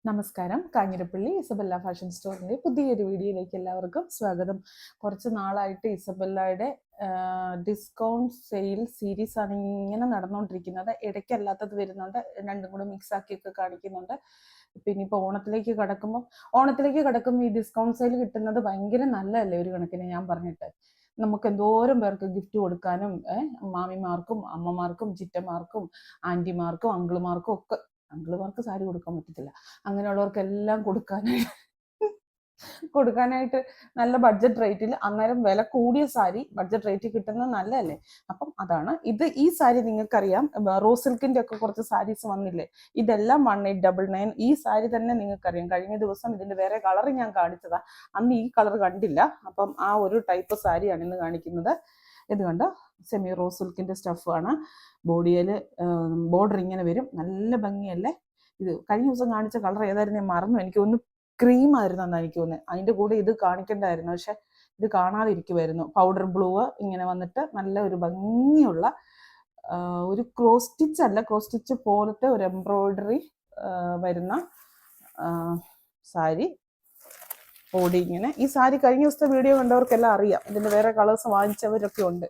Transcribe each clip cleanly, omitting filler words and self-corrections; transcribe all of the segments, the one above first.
നമസ്കാരം. Kanjirappally Isabella fashion സ്റ്റോറിൻ്റെ പുതിയൊരു വീഡിയോയിലേക്ക് എല്ലാവർക്കും സ്വാഗതം. കുറച്ച് നാളായിട്ട് ഇസബെല്ലയുടെ ഡിസ്കൗണ്ട് സെയിൽ സീരീസ് ആണ് ഇങ്ങനെ നടന്നുകൊണ്ടിരിക്കുന്നത്. ഇടയ്ക്കല്ലാത്തത് വരുന്നുണ്ട്, രണ്ടും കൂടെ മിക്സ് ആക്കിയൊക്കെ കാണിക്കുന്നുണ്ട്. പിന്നെ ഇപ്പോൾ ഓണത്തിലേക്ക് കടക്കുമ്പോൾ ഈ ഡിസ്കൗണ്ട് സെയിൽ കിട്ടുന്നത് ഭയങ്കര നല്ലതല്ലേ ഒരു കണക്കിന്. ഞാൻ പറഞ്ഞിട്ട് നമുക്ക് എന്തോരം പേർക്ക് ഗിഫ്റ്റ് കൊടുക്കാനും മാമിമാർക്കും അമ്മമാർക്കും ചിറ്റമാർക്കും ആൻറ്റിമാർക്കും അങ്കിളുമാർക്കും ഒക്കെ. അങ്കിളുമാർക്ക് സാരി കൊടുക്കാൻ പറ്റത്തില്ല, അങ്ങനെയുള്ളവർക്കെല്ലാം കൊടുക്കാനായിട്ട് നല്ല ബഡ്ജറ്റ് റേറ്റിൽ, അന്നേരം വില കൂടിയ സാരി ബഡ്ജറ്റ് റേറ്റിൽ കിട്ടുന്നത് നല്ലതല്ലേ. അപ്പം അതാണ് ഇത്. ഈ സാരി നിങ്ങൾക്കറിയാം, റോസ് സിൽക്കിന്റെ ഒക്കെ കുറച്ച് സാരീസ് വന്നില്ലേ, ഇതെല്ലാം 1899. ഈ സാരി തന്നെ നിങ്ങൾക്കറിയാം, കഴിഞ്ഞ ദിവസം ഇതിന്റെ വേറെ കളർ ഞാൻ കാണിച്ചതാ, അന്ന് ഈ കളർ കണ്ടില്ല. അപ്പം ആ ഒരു ടൈപ്പ് സാരിയാണ് ഇന്ന് കാണിക്കുന്നത്. ഇത് കണ്ടോ, സെമി റോസ് സിൽക്കിന്റെ സ്റ്റഫാണ്. ബോഡിയിൽ ബോർഡർ ഇങ്ങനെ വരും, നല്ല ഭംഗിയല്ലേ. ഇത് കഴിഞ്ഞ ദിവസം കാണിച്ച കളർ ഏതായിരുന്നു ഞാൻ മറന്നു, എനിക്ക് ഒന്ന് ക്രീം ആയിരുന്നു എന്നാണ് എനിക്ക് തോന്നുന്നത്. അതിന്റെ കൂടെ ഇത് കാണിക്കണ്ടായിരുന്നു, പക്ഷെ ഇത് കാണാതിരിക്കുമായിരുന്നു. പൗഡർ ബ്ലൂ ഇങ്ങനെ വന്നിട്ട് നല്ല ഒരു ഭംഗിയുള്ള ഒരു ക്രോസ് സ്റ്റിച്ച് അല്ല, ക്രോസ് സ്റ്റിച്ച് പോലത്തെ ഒരു എംബ്രോയിഡറി വരുന്ന സാരി. ബോഡി ഇങ്ങനെ. ഈ സാരി കഴിഞ്ഞ ദിവസത്തെ വീഡിയോ കണ്ടവർക്കെല്ലാം അറിയാം, ഇതിന്റെ വേറെ കളേഴ്സ് വാങ്ങിച്ചവരൊക്കെ ഉണ്ട്.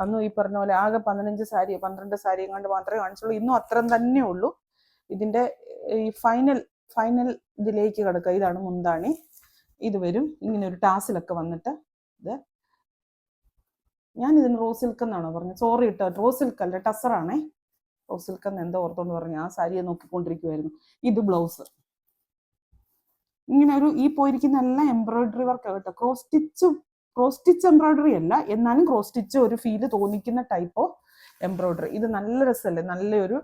അന്നും ഈ പറഞ്ഞ പോലെ ആകെ 15 സാരി 12 സാരി കണ്ട് മാത്രമേ കാണിച്ചുള്ളൂ. ഇന്നും അത്രയും തന്നെ ഉള്ളൂ. ഇതിന്റെ ഈ ഫൈനൽ ഇതിലേക്ക് കിടക്കുക. ഇതാണ് മുന്താണി. ഇത് വരും ഇങ്ങനെ ഒരു ടാസിലൊക്കെ വന്നിട്ട്. ഇത് ഞാൻ ഇതിന് റോസ് സിൽക്ക് എന്നാണോ പറഞ്ഞത്, സോറി കേട്ടോ, റോസ് സിൽക്ക് അല്ല, ടസറാണേ. റോസ് സിൽക്ക് എന്ന് എന്തോ ഓർത്തോണ്ട് പറഞ്ഞു, ആ സാരിയെ നോക്കിക്കൊണ്ടിരിക്കുവായിരുന്നു. ഇത് ബ്ലൗസ് ഇങ്ങനെ ഒരു ഈ പോയിരിക്കുന്ന എല്ലാം എംബ്രോയിഡറി വർക്ക് കേട്ടോ. ക്രോസ് സ്റ്റിച്ച് എംബ്രോയിഡറി അല്ല, എന്നാലും ക്രോസ് സ്റ്റിച്ച് ഒരു ഫീല് തോന്നിക്കുന്ന ടൈപ്പ് ഓഫ് എംബ്രോയിഡറി. ഇത് നല്ല രസമല്ലേ, നല്ലൊരു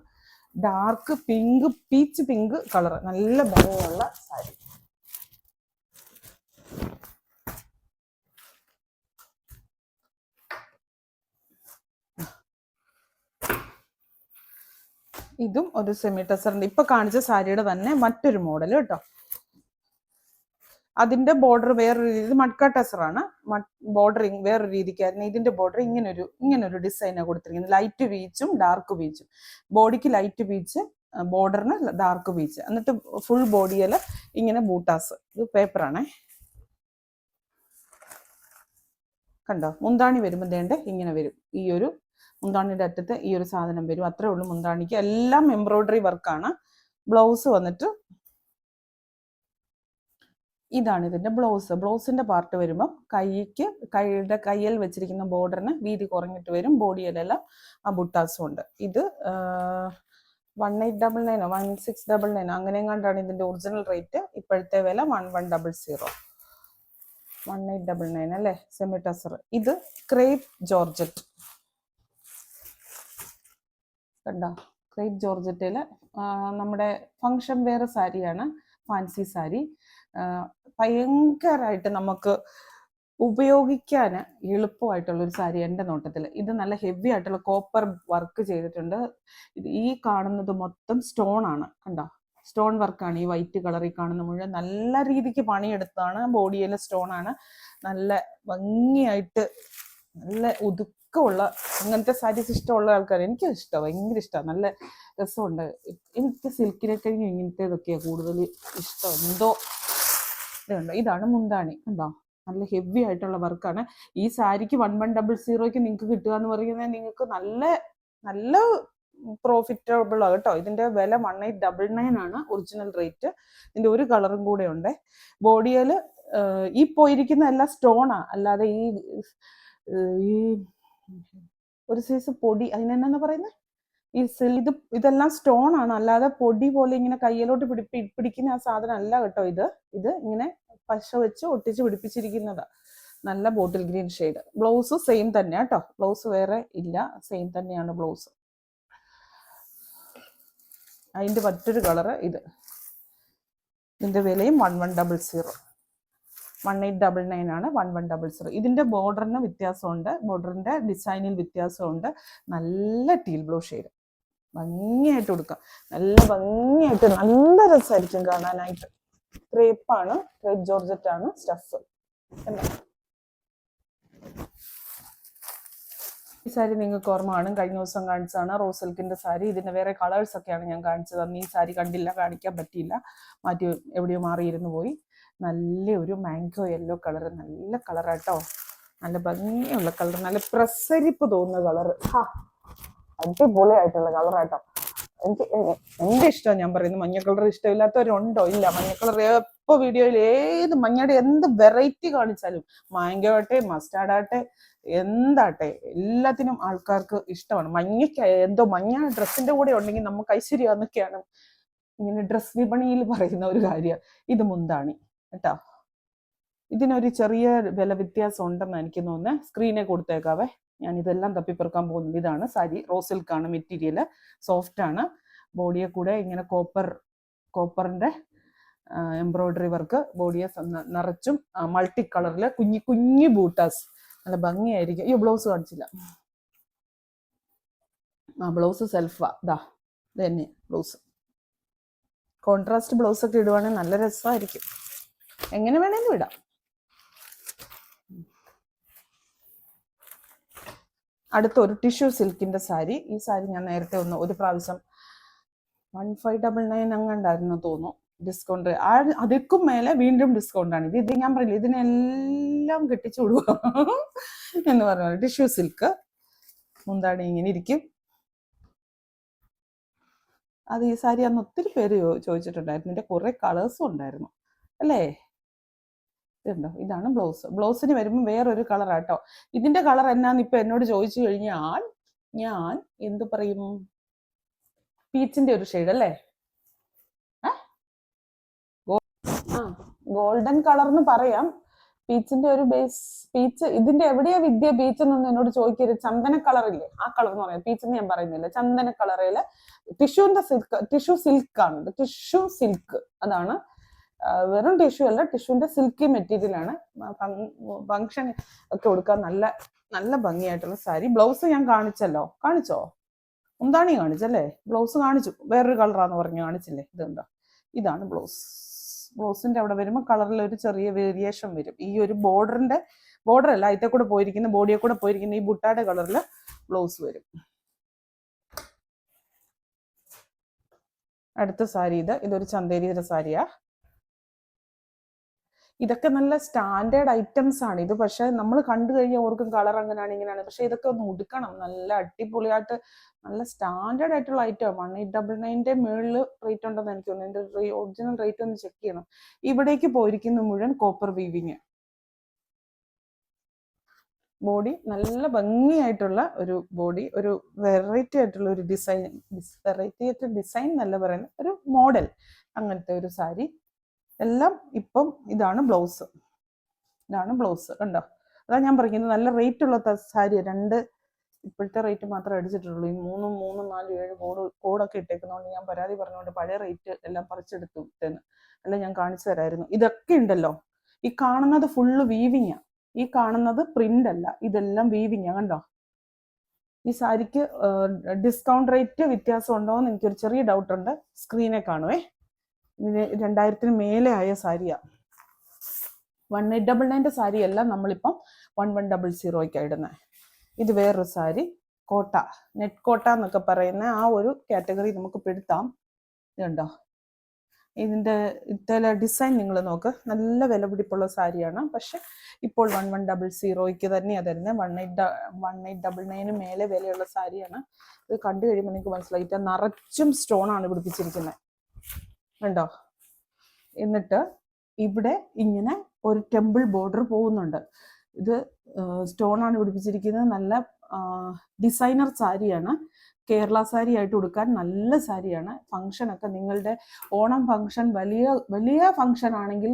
dark pink, peach pink colour, നല്ല ഭംഗിയുള്ള സാരി. ഇതും ഒരു സെമി ടസറിന്റെ ഇപ്പൊ കാണിച്ച സാരിയുടെ തന്നെ മറ്റൊരു മോഡൽ കേട്ടോ. അതിന്റെ ബോർഡർ വേറൊരു രീതി, മഡ്ക ടസറാണ്. ബോർഡറിങ് വേറൊരു രീതിക്കായിരുന്നു. ഇതിന്റെ ബോർഡർ ഇങ്ങനൊരു ഡിസൈനാണ് കൊടുത്തിരിക്കുന്നത്. ലൈറ്റ് പീച്ചും ഡാർക്ക് പീച്ചും. ബോഡിക്ക് ലൈറ്റ് പീച്ച്, ബോർഡറിന് ഡാർക്ക് പീച്ച്, എന്നിട്ട് ഫുൾ ബോഡിയിൽ ഇങ്ങനെ ബൂട്ടാസ്. ഇത് പേപ്പറാണേ. കണ്ടോ, മുന്താണി വരുമ്പോൾ ദേണ്ട ഇങ്ങനെ വരും. ഈ ഒരു മുന്താണിയുടെ അറ്റത്ത് ഈ ഒരു സാധനം വരും, അത്രേ ഉള്ളൂ മുന്താണിക്ക്. എല്ലാം എംബ്രോയിഡറി വർക്കാണ്. ബ്ലൗസ് വന്നിട്ട് ഇതാണ് ഇതിന്റെ ബ്ലൗസ്. ബ്ലൗസിന്റെ പാർട്ട് വരുമ്പോൾ കയ്യിൽ വെച്ചിരിക്കുന്ന ബോർഡറിന് വീതി കുറഞ്ഞിട്ട് വരും. ബോഡിയിലെല്ലാം ആ ബുട്ടാസും ഉണ്ട്. ഇത് 1899 1699 അങ്ങനെയും കണ്ടാണ് ഇതിന്റെ ഒറിജിനൽ റേറ്റ്. ഇപ്പോഴത്തെ വില 1100. 1899 അല്ലേ, സെമി ടസർ. ഇത് ക്രേപ്പ് ജോർജറ്റ് കണ്ടോ. ക്രേപ്പ് ജോർജറ്റില് നമ്മുടെ ഫങ്ഷൻ വെയർ സാരിയാണ്, ഫാൻസി സാരി. ഭയങ്കരമായിട്ട് നമുക്ക് ഉപയോഗിക്കാൻ എളുപ്പമായിട്ടുള്ള ഒരു സാരി എൻ്റെ നോട്ടത്തിൽ. ഇത് നല്ല ഹെവി ആയിട്ടുള്ള കോപ്പർ വർക്ക് ചെയ്തിട്ടുണ്ട്. ഈ കാണുന്നത് മൊത്തം സ്റ്റോൺ ആണ്, കണ്ടോ, സ്റ്റോൺ വർക്കാണ്. ഈ വൈറ്റ് കളറിൽ കാണുന്ന മുഴുവൻ നല്ല രീതിക്ക് പണിയെടുത്താണ്. ബോഡിയിലെ സ്റ്റോൺ ആണ്. നല്ല ഭംഗിയായിട്ട്, നല്ല ഒതുക്കമുള്ള അങ്ങനത്തെ സാരീസ് ഇഷ്ടമുള്ള ആൾക്കാർ, എനിക്കും ഇഷ്ടമാണ്, ഭയങ്കര ഇഷ്ടമാണ്, നല്ല രസമുണ്ട്. എനിക്ക് സിൽക്കിനെ കഴിഞ്ഞ് ഇങ്ങനത്തെ ഇതൊക്കെയാണ് കൂടുതൽ ഇഷ്ടം എന്തോ. ഇതുണ്ടോ, ഇതാണ് മുന്താണി, കണ്ടോ, നല്ല ഹെവി ആയിട്ടുള്ള വർക്കാണ്. ഈ സാരിക്ക് 1100 നിങ്ങൾക്ക് കിട്ടുക എന്ന് പറയുന്നത് നിങ്ങൾക്ക് നല്ല പ്രോഫിറ്റബിൾ ആണ് കേട്ടോ. ഇതിന്റെ വില 1899 ആണ് ഒറിജിനൽ റേറ്റ്. ഇതിന്റെ ഒരു കളറും കൂടെ ഉണ്ട്. ബോഡിയിൽ ഈ പോയിരിക്കുന്ന എല്ലാം സ്റ്റോണാ, അല്ലാതെ ഈ ഒരു സൈസ് പൊടി, അതിനെന്നാ പറയുന്നത്, ഇതെല്ലാം സ്റ്റോൺ ആണ്, അല്ലാതെ പൊടി പോലെ ഇങ്ങനെ കയ്യിലോട്ട് പിടിക്കുന്ന ആ സാധനം അല്ല കേട്ടോ. ഇത് ഇങ്ങനെ പശ വെച്ച് ഒട്ടിച്ച് പിടിപ്പിച്ചിരിക്കുന്നതാ. നല്ല bottle green shade. Blouse same തന്നെ കേട്ടോ, ബ്ലൗസ് വേറെ ഇല്ല, സെയിം തന്നെയാണ് ബ്ലൗസ്. അതിന്റെ മറ്റൊരു കളറ് ഇത്. ഇതിന്റെ വിലയും 1100. 1899 ആണ്, 1100. ഇതിന്റെ ബോർഡറിന് വ്യത്യാസമുണ്ട്, ബോർഡറിന്റെ ഡിസൈനിൽ വ്യത്യാസമുണ്ട്. നല്ല ടീൽ ബ്ലൂ ഷെയ്ഡ്, ഭംഗിയായിട്ട് കൊടുക്കാം, നല്ല ഭംഗിയായിട്ട്, നല്ല രസമായിരിക്കും കാണാനായിട്ട്. ക്രേപ്പാണ്, ക്രേപ്പ് ജോർജറ്റ് ആണ് സ്റ്റഫ്. ഈ സാരി നിങ്ങൾക്ക് ഓർമ്മ കാണും, കഴിഞ്ഞ ദിവസം കാണിച്ചതാണ് റോസ് സിൽക്കിന്റെ സാരി. ഇതിന്റെ വേറെ കളേഴ്സ് ഒക്കെയാണ് ഞാൻ കാണിച്ചത്. അന്ന് ഈ സാരി കണ്ടില്ല, കാണിക്കാൻ പറ്റിയില്ല, മാറ്റി എവിടെയോ മാറിയിരുന്നു പോയി. നല്ലൊരു മാംഗോ യെല്ലോ കളർ, നല്ല കളറാട്ടോ, നല്ല ഭംഗിയുള്ള കളർ, നല്ല പ്രസരിപ്പ് തോന്നുന്ന കളർ. അടിപൊളിയായിട്ടുള്ള കളറാട്ടോ. എനിക്ക് എന്റെ ഇഷ്ടം, ഞാൻ പറയുന്നത് മഞ്ഞ കളർ ഇഷ്ടമില്ലാത്തവരുണ്ടോ? ഇല്ല. മഞ്ഞ കളർ എപ്പോ വീഡിയോയിൽ ഏത് മഞ്ഞയുടെ എന്ത് വെറൈറ്റി കാണിച്ചാലും, മാംഗോ ആട്ടെ, മസ്റ്റാർഡ് ആട്ടെ, എന്താട്ടെ, എല്ലാത്തിനും ആൾക്കാർക്ക് ഇഷ്ടമാണ്. മഞ്ഞയ്ക്ക് എന്തോ മഞ്ഞ ഡ്രസ്സിന്റെ കൂടെ ഉണ്ടെങ്കിൽ നമുക്ക് ഐശ്വര്യം എന്നൊക്കെയാണ് ഇങ്ങനെ ഡ്രസ് വിപണിയിൽ പറയുന്ന ഒരു കാര്യം. ഇത് മുന്താണി കേട്ടോ. ഇതിനൊരു ചെറിയ വില വ്യത്യാസം ഉണ്ടെന്ന് എനിക്ക് തോന്നുന്നത്. സ്ക്രീനെ കൊടുത്തേക്കാവേ, ഞാൻ ഇതെല്ലാം തപ്പിപ്പെറുക്കാൻ പോകുന്നത്. ഇതാണ് സാരി, റോസ് സിൽക്കാണ് മെറ്റീരിയൽ, സോഫ്റ്റ് ആണ്. ബോഡിയെ കൂടെ ഇങ്ങനെ കോപ്പറിന്റെ എംബ്രോയിഡറി വർക്ക്, ബോഡിയെ നിറച്ചും മൾട്ടി കളറില് കുഞ്ഞു കുഞ്ഞു ബൂട്ടാസ്, നല്ല ഭംഗിയായിരിക്കും. ഈ ബ്ലൗസ് കാണിച്ചില്ല, ബ്ലൗസ് സെൽഫാ, ഇത് തന്നെ ബ്ലൗസ്. കോൺട്രാസ്റ്റ് ബ്ലൗസ് ഒക്കെ ഇടുവാണെങ്കിൽ നല്ല രസമായിരിക്കും. എങ്ങനെ വേണേലും ഇടാം. അടുത്ത ഒരു ടിഷ്യൂ സിൽക്കിന്റെ സാരി. ഈ സാരി ഞാൻ നേരത്തെ ഒരു പ്രാവശ്യം 1599 അങ്ങണ്ടായിരുന്നു തോന്നുന്നു, ഡിസ്കൗണ്ട്. അതിക്കും മേലെ വീണ്ടും ഡിസ്കൗണ്ട് ആണ്. ഇത് ഞാൻ പറയില്ല, ഇതിനെല്ലാം കെട്ടിച്ചു വിടുക എന്ന് പറഞ്ഞു. ടിഷ്യൂ സിൽക്ക്, മുന്താണി ഇങ്ങനെ ഇരിക്കും. അത് ഈ സാരി അന്ന് ഒത്തിരി പേര് ചോദിച്ചിട്ടുണ്ടായിരുന്നു. ഇതിന്റെ കുറെ കളേഴ്സും ഉണ്ടായിരുന്നു അല്ലേ? ഇതുണ്ടോ, ഇതാണ് ബ്ലൗസ്. ബ്ലൗസിന് വരുമ്പോൾ വേറൊരു കളറാട്ടോ. ഇതിന്റെ കളർ എന്നാന്ന് ഇപ്പൊ എന്നോട് ചോദിച്ചു കഴിഞ്ഞാൽ ഞാൻ എന്ത് പറയും? പീച്ചിന്റെ ഒരു ഷെയ്ഡ് അല്ലേ? ഗോൾഡൻ കളർ എന്ന് പറയാം. പീച്ചിന്റെ ഒരു ബേസ്. പീച്ച് ഇതിന്റെ എവിടെയാ വിദ്യ പീച്ച് എന്നൊന്നും എന്നോട് ചോദിക്കരുത്. ചന്ദന കളറില്ലേ, ആ കളർ എന്ന് പറയാം. പീച്ച് എന്ന് ഞാൻ പറയുന്നില്ല. ചന്ദന കളറില് ടിഷ്യൂ സിൽക്കാണ് ഇത്. ടിഷ്യൂ സിൽക്ക്, അതാണ്. വെറും ടിഷ്യൂ അല്ല, ടിഷ്യൂന്റെ സിൽക്കി മെറ്റീരിയൽ ആണ്. ഫംഗ്ഷൻ ഒക്കെ കൊടുക്കാൻ നല്ല നല്ല ഭംഗിയായിട്ടുള്ള സാരി. ബ്ലൗസ് ഞാൻ കാണിച്ചല്ലോ, കാണിച്ചോ? മുന്താണി കാണിച്ചല്ലേ? ബ്ലൗസ് കാണിച്ചു, വേറൊരു കളറാന്ന് പറഞ്ഞു കാണിച്ചില്ലേ? ഇതുണ്ടോ, ഇതാണ് ബ്ലൗസ്. ബ്ലൗസിന്റെ അവിടെ വരുമ്പോൾ കളറിൽ ഒരു ചെറിയ വേരിയേഷൻ വരും. ഈ ഒരു ബോർഡർ അല്ല, അതിന്റെ കൂടെ പോയിരിക്കുന്ന, ബോഡിയെ കൂടെ പോയിരിക്കുന്ന ഈ ബുട്ടായുടെ കളറിൽ ബ്ലൗസ് വരും. അടുത്ത സാരി ഇതൊരു ചന്തേരിയുടെ സാരിയാ. ഇതൊക്കെ നല്ല സ്റ്റാൻഡേർഡ് ഐറ്റംസ് ആണ് ഇത്. പക്ഷെ നമ്മൾ കണ്ടു കഴിഞ്ഞാൽ ഓർക്കും കളർ അങ്ങനെയാണ് ഇങ്ങനെയാണ്. പക്ഷെ ഇതൊക്കെ ഒന്ന് ഉടുക്കണം, നല്ല അടിപൊളിയായിട്ട്, നല്ല സ്റ്റാൻഡേർഡ് ആയിട്ടുള്ള ഐറ്റം. 1899 മുകളിൽ റേറ്റ് ഉണ്ടെന്ന് എനിക്ക് തോന്നുന്നു. എന്റെ ഒറിജിനൽ റേറ്റ് ഒന്ന് ചെക്ക് ചെയ്യണം. ഇവിടേക്ക് പോയിരിക്കുന്ന മുഴുവൻ കോപ്പർ വീവിങ്. ബോഡി നല്ല ഭംഗിയായിട്ടുള്ള ഒരു ബോഡി, ഒരു വെറൈറ്റി ആയിട്ടുള്ള ഒരു ഡിസൈൻ. വെറൈറ്റി ആയിട്ട് ഡിസൈൻ നല്ല പറയുന്ന ഒരു മോഡൽ, അങ്ങനത്തെ ഒരു സാരി. എല്ലാം ഇപ്പം ഇതാണ് ബ്ലൗസ്. കണ്ടോ? അതാ ഞാൻ പറയുന്നത്, നല്ല റേറ്റ് ഉള്ള സാരി. ഇപ്പോഴത്തെ റേറ്റ് മാത്രമേ അടിച്ചിട്ടുള്ളൂ. ഈ 3, 4, 7 കോഡൊക്കെ ഇട്ടേക്കുന്നതുകൊണ്ട് ഞാൻ പരാതി പറഞ്ഞുകൊണ്ട് പഴയ റേറ്റ് എല്ലാം പറിച്ചെടുത്തു എന്ന്. അല്ല, ഞാൻ കാണിച്ചു തരായിരുന്നു. ഇതൊക്കെ ഉണ്ടല്ലോ, ഈ കാണുന്നത് ഫുള്ള് വീവിങ്ങാ. ഈ കാണുന്നത് പ്രിന്റ് അല്ല, ഇതെല്ലാം വീവിങ്ങാ. കണ്ടോ? ഈ സാരിക്ക് ഡിസ്കൗണ്ട് റേറ്റ് വ്യത്യാസം ഉണ്ടോ എന്ന് എനിക്കൊരു ചെറിയ ഡൗട്ട് ഉണ്ട്. സ്ക്രീനെ കാണുവേ. ഇതിന് 2000 മേലെ ആയ സാരിയാ. 1899 സാരി അല്ല, നമ്മളിപ്പം 1100 ഇടുന്നത്. ഇത് വേറൊരു സാരി, കോട്ട, നെറ്റ് കോട്ട എന്നൊക്കെ പറയുന്ന ആ ഒരു കാറ്റഗറി നമുക്ക് പെടുത്താം. ഇതുണ്ടോ, ഇതിന്റെ ഡിസൈൻ നിങ്ങൾ നോക്ക്. നല്ല വില പിടിപ്പുള്ള സാരിയാണ്. പക്ഷെ ഇപ്പോൾ 1100 തന്നെയാണ് തരുന്നത്. 1899 മേലെ വിലയുള്ള സാരിയാണ്. ഇത് കണ്ടു കഴിയുമ്പോൾ നിങ്ങൾക്ക് മനസ്സിലായിട്ട് നിറച്ചും സ്റ്റോൺ ആണ് പിടിപ്പിച്ചിരിക്കുന്നത്. കണ്ടോ? എന്നിട്ട് ഇവിടെ ഇങ്ങനെ ഒരു ടെമ്പിൾ ബോർഡർ പോകുന്നുണ്ട്. ഇത് സ്റ്റോൺ ആണ് പിടിപ്പിച്ചിരിക്കുന്നത്. നല്ല ഡിസൈനർ സാരിയാണ്. കേരള സാരി ആയിട്ട് ഉടുക്കാൻ നല്ല സാരിയാണ്. ഫംഗ്ഷനൊക്കെ, നിങ്ങളുടെ ഓണം ഫംഗ്ഷൻ വലിയ വലിയ ഫംഗ്ഷൻ ആണെങ്കിൽ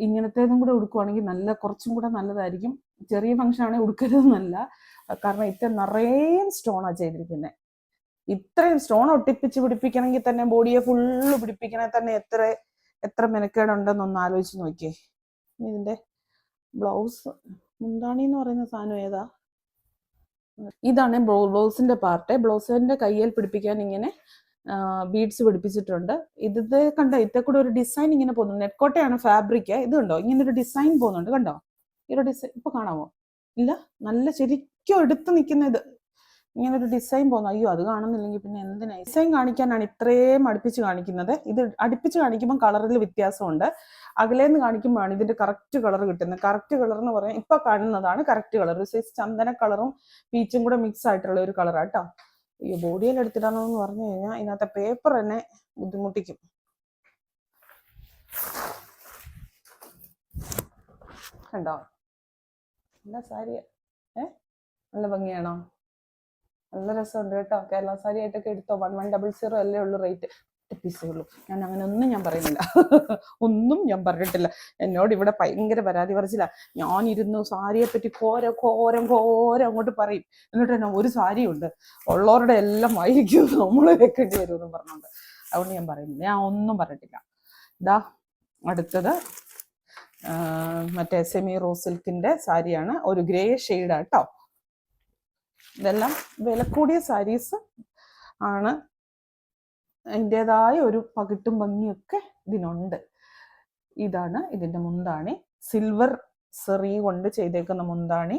ഇങ്ങനത്തേതും കൂടെ ഉടുക്കുവാണെങ്കിൽ കുറച്ചും കൂടെ നല്ലതായിരിക്കും. ചെറിയ ഫംഗ്ഷൻ ആണെങ്കിൽ ഉടുക്കരുതെന്നല്ല, കാരണം ഇത്ര നിറയെ സ്റ്റോണാണ് ചെയ്തിരിക്കുന്നത്. ഇത്രയും സ്റ്റോൺ ഒട്ടിപ്പിച്ച് പിടിപ്പിക്കണമെങ്കിൽ തന്നെ, ബോഡിയെ ഫുള്ള് പിടിപ്പിക്കണമെങ്കിൽ തന്നെ എത്ര മെനക്കേടുണ്ടെന്നൊന്ന് ആലോചിച്ച് നോക്കിയേ. ഇതിന്റെ ബ്ലൗസ്, മുന്താണി എന്ന് പറയുന്ന സാധനം ഏതാ? ഇതാണ് ബ്ലൗസിന്റെ പാർട്ട്. ബ്ലൗസിന്റെ കയ്യിൽ പിടിപ്പിക്കാൻ ഇങ്ങനെ ബീഡ്സ് പിടിപ്പിച്ചിട്ടുണ്ട്. ഇത് കണ്ടോ, ഇതേ കൂടെ ഒരു ഡിസൈൻ ഇങ്ങനെ പോകുന്നു. നെറ്റ്കോട്ടയാണ് ഫാബ്രിക്. ഇത് കണ്ടോ, ഇങ്ങനെ ഒരു ഡിസൈൻ പോകുന്നുണ്ട്. കണ്ടോ ഈ ഒരു ഡിസൈൻ? ഇപ്പൊ കാണാമോ? ഇല്ല, നല്ല ശരിക്കും എടുത്ത് നിൽക്കുന്ന ഇത് ഇങ്ങനെ ഒരു ഡിസൈൻ പോകുന്നു. അയ്യോ അത് കാണുന്നില്ലെങ്കിൽ പിന്നെ എന്തിനാ ഡിസൈൻ കാണിക്കാനാണ് ഇത്രയും അടുപ്പിച്ച് കാണിക്കുന്നത്. ഇത് അടുപ്പിച്ച് കാണിക്കുമ്പോൾ കളറിൽ വ്യത്യാസമുണ്ട്. അകലേന്ന് കാണിക്കുമ്പോഴാണ് ഇതിന്റെ കറക്റ്റ് കളർ കിട്ടുന്നത്. കറക്റ്റ് കളർ എന്ന് പറയാൻ ഇപ്പൊ കാണുന്നതാണ് കറക്റ്റ് കളർ. ഒരു സൈസ് ചന്ദന കളറും പീച്ചും കൂടെ മിക്സ് ആയിട്ടുള്ള ഒരു കളറാണ് കേട്ടോ. ഈ ബോഡിയിൽ എടുത്തിടാനോ എന്ന് പറഞ്ഞു കഴിഞ്ഞാൽ ഇതിനകത്തെ പേപ്പർ തന്നെ ബുദ്ധിമുട്ടിക്കും. കണ്ടോ നല്ല സാരി നല്ല ഭംഗിയാണോ? നല്ല രസമുണ്ട് കേട്ടോ. കേരള സാരി ആയിട്ടൊക്കെ എടുത്തോ. 1100 അല്ലേ ഉള്ളൂ റേറ്റ്. പീസേ ഉള്ളൂ. ഞാൻ അങ്ങനെ ഒന്നും ഞാൻ പറയുന്നില്ല. ഒന്നും ഞാൻ പറഞ്ഞിട്ടില്ല. എന്നോട് ഇവിടെ ഭയങ്കര പരാതി പറച്ചില്ല. ഞാനിരുന്നു സാരിയെ പറ്റി ഘോരം അങ്ങോട്ട് പറയും. എന്നിട്ട് തന്നെ ഒരു സാരി ഉണ്ട് ഉള്ളവരുടെ എല്ലാം വായിരിക്കും നമ്മൾ വെക്കേണ്ടി വരുമെന്ന് പറഞ്ഞുകൊണ്ട്. അതുകൊണ്ട് ഞാൻ പറയുന്നില്ല. ഞാൻ ഒന്നും പറഞ്ഞിട്ടില്ല. ഇതാ അടുത്തത് മറ്റേ സെമി റോസ് സിൽക്കിന്റെ സാരിയാണ്. ഒരു ഗ്രേ ഷെയ്ഡാ കേട്ടോ. ഇതെല്ലാം വില കൂടിയ സാരീസ് ആണ്. അതിൻ്റെതായ ഒരു പകിട്ടും ഭംഗിയൊക്കെ ഇതിനുണ്ട്. ഇതാണ് ഇതിന്റെ മുന്താണി. സിൽവർ സെറി കൊണ്ട് ചെയ്തേക്കുന്ന മുന്താണി.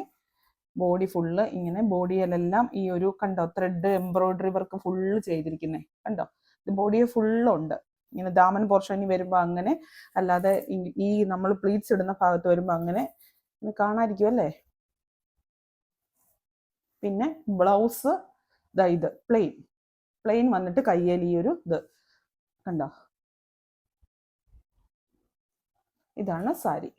ബോഡി ഫുള്ള് ഇങ്ങനെ, ബോഡിയിലെല്ലാം ഈ ഒരു കണ്ടോ ത്രെഡ് എംബ്രോയിഡറി വർക്ക് ഫുള്ള് ചെയ്തിരിക്കുന്നേ കണ്ടോ. ഇത് ബോഡിയെ ഫുള്ളുണ്ട്. ഇങ്ങനെ ദാമൻ പോർഷനിൽ വരുമ്പോൾ അങ്ങനെ, അല്ലാതെ ഈ നമ്മൾ പ്ലീറ്റ്സ് ഇടുന്ന ഭാഗത്ത് വരുമ്പോൾ അങ്ങനെ കാണാതിരിക്കും അല്ലേ. പിന്നെ ബ്ലൗസ് ഇത് പ്ലെയിൻ വന്നിട്ട് കയ്യിൽ ഈ ഒരു ഇത് കണ്ടോ. ഇതാണ് സാരി.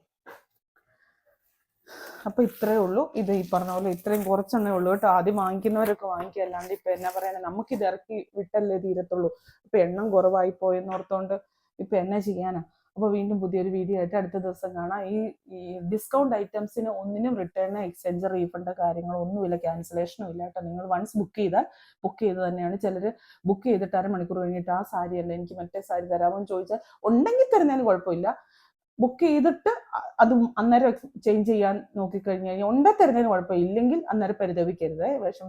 അപ്പൊ ഇത്രയേ ഉള്ളൂ. ഇത് ഈ പറഞ്ഞ പോലെ ഇത്രയും കുറച്ചെണ്ണേ ഉള്ളൂ കേട്ടോ. ആദ്യം വാങ്ങിക്കുന്നവരൊക്കെ വാങ്ങിക്കുക. അല്ലാണ്ട് ഇപ്പൊ എന്നാ പറയാ, നമുക്കിത് ഇറക്കി വിട്ടല്ലേ തീരത്തുള്ളൂ. ഇപ്പൊ എണ്ണം കുറവായി പോയെന്നോർത്തോണ്ട് ഇപ്പൊ എന്നാ ചെയ്യാനാ. അപ്പൊ വീണ്ടും പുതിയൊരു വീഡിയോ ആയിട്ട് അടുത്ത ദിവസം കാണാം. ഈ ഡിസ്കൗണ്ട് ഐറ്റംസിന് ഒന്നിനും റിട്ടേൺ, എക്സ്ചേഞ്ച്, റീഫണ്ട് കാര്യങ്ങളോ ഒന്നുമില്ല, ക്യാൻസലേഷനും ഇല്ല കേട്ടോ. നിങ്ങൾ വൺസ് ബുക്ക് ചെയ്ത് തന്നെയാണ്. ചിലർ ബുക്ക് ചെയ്തിട്ട് അരമണിക്കൂർ കഴിഞ്ഞിട്ട് ആ സാരി അല്ല എനിക്ക് മറ്റേ സാരി തരാമോ എന്ന് ചോദിച്ചാൽ ഉണ്ടെങ്കിൽ തരുന്നതിന് കുഴപ്പമില്ല. ബുക്ക് ചെയ്തിട്ട് അതും അന്നേരം ചേഞ്ച് ചെയ്യാൻ നോക്കിക്കഴിഞ്ഞു കഴിഞ്ഞാൽ ഉണ്ടെ തരുന്നതിന് കുഴപ്പമില്ലെങ്കിൽ അന്നേരം പരിതപിക്കരുത്, വിഷം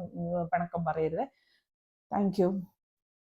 പിണക്കം പറയരുത്. Thank you.